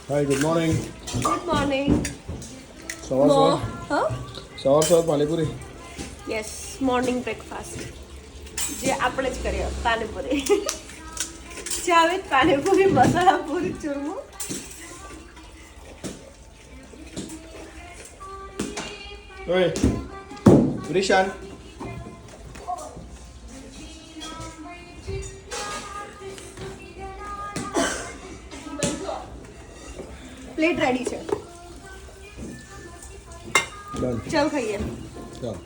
Hi, good morning. Good morning. સવાર Huh? સવાર panipuri. Yes, morning breakfast. જે આપણે જ કરીએ પાણીપુરી. ચાવે પાણીપુરી મસાલા પૂરી ચૂરમું. ઓય રિશાન. પ્લેટ રેડી છે. ડન. ચાલ ખાઈએ. ચાલ.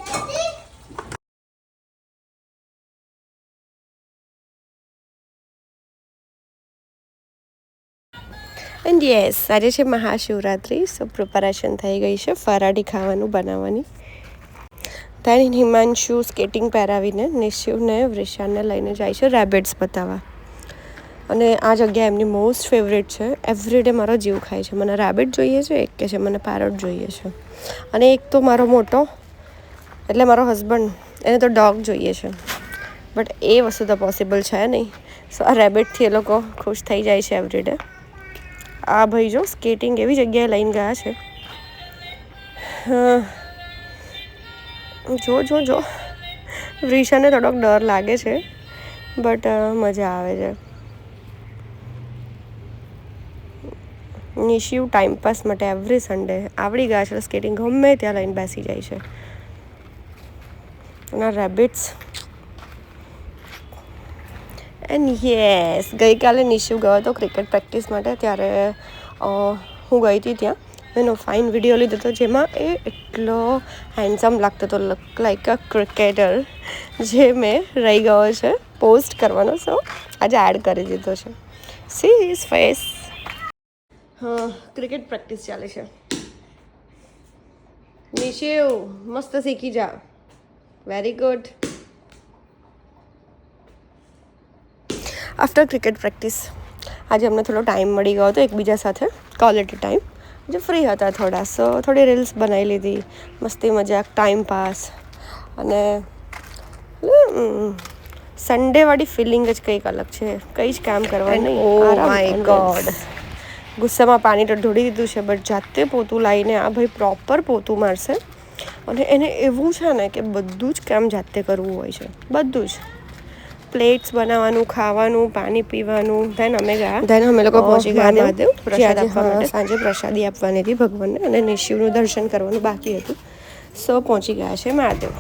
એન્ડ યસ આજે છે મહાશિવરાત્રિ. સો પ્રિપેરેશન થઈ ગઈ છે ફરાળી ખાવાનું બનાવવાની. ત્યાં હિમાંશુ સ્કેટિંગ પહેરાવીને નિશિવને વૃષાને લઈને જાય છે રેબિટ્સ બતાવવા. અને આ જગ્યા એમની મોસ્ટ ફેવરેટ છે. એવરીડે મારો જીવ ખાય છે. મને રેબિટ જોઈએ છે, એક કે છે મને પેરટ જોઈએ છે, અને એક તો મારો મોટો એટલે મારો હસબન્ડ, એને તો ડોગ જોઈએ છે. બટ એ વસ્તુ તો પોસિબલ છે નહીં. સો આ રેબિટથી એ લોકો ખુશ થઈ જાય છે એવરીડે. આ ભાઈ જો સ્કેટિંગ એવી જગ્યાએ લઈને ગયા છે. જો વૃષાને થોડોક ડર લાગે છે, બટ મજા આવે છે. નિશિવ ટાઈમપાસ માટે એવરી સન્ડે આવડી ગયા છે સ્કેટિંગ, ગમે ત્યાં લઈને બેસી જાય છે. અને રેબિટ્સ એન્ડ યસ ગઈકાલે નિશિવ ગયો હતો ક્રિકેટ પ્રેક્ટિસ માટે. ત્યારે હું ગઈ હતી ત્યાં. એનો ફાઇન વિડીયો લીધો હતો જેમાં એ એટલો હેન્ડસમ લાગતો હતો, લાઈક અ ક્રિકેટર, જે મેં રહી ગયો છે પોસ્ટ કરવાનો. સો આજે એડ કરી દીધો છે. See his face. હા, ક્રિકેટ પ્રેક્ટિસ ચાલે છે. નિશિવ મસ્ત શીખી જા. Very good. After cricket practice આજે અમને થોડો ટાઈમ મળી ગયો હતો એકબીજા સાથે, ક્વોલિટી ટાઈમ. જે ફ્રી હતા થોડા, સો થોડી રીલ્સ બનાવી લીધી, મસ્તી મજાક, ટાઈમ પાસ. અને સન્ડેવાળી ફિલિંગ જ કંઈક અલગ છે. કંઈ જ કામ કરવાનું નહીં. ઓ માય ગોડ, ગુસ્સામાં પાણી તો ઢોળી દીધું છે, બટ જાતે પોતું લાવીને આ ભાઈ પ્રોપર પોતું મારશે. અને એને એવું છે ને કે બધું જ કામ જાતે કરવું હોય છે, બધું જ. પ્લેટ્સ બનાવવાનું, ખાવાનું, પાણી પીવાનું. ધેન અમે લોકો પહોંચી ગયા મહાદેવ પ્રસાદ આપવા માટે. સાંજે પ્રસાદી આપવાની હતી ભગવાનને, અને નિશિવનું દર્શન કરવાનું બાકી હતું. સો પહોંચી ગયા છે મહાદેવ.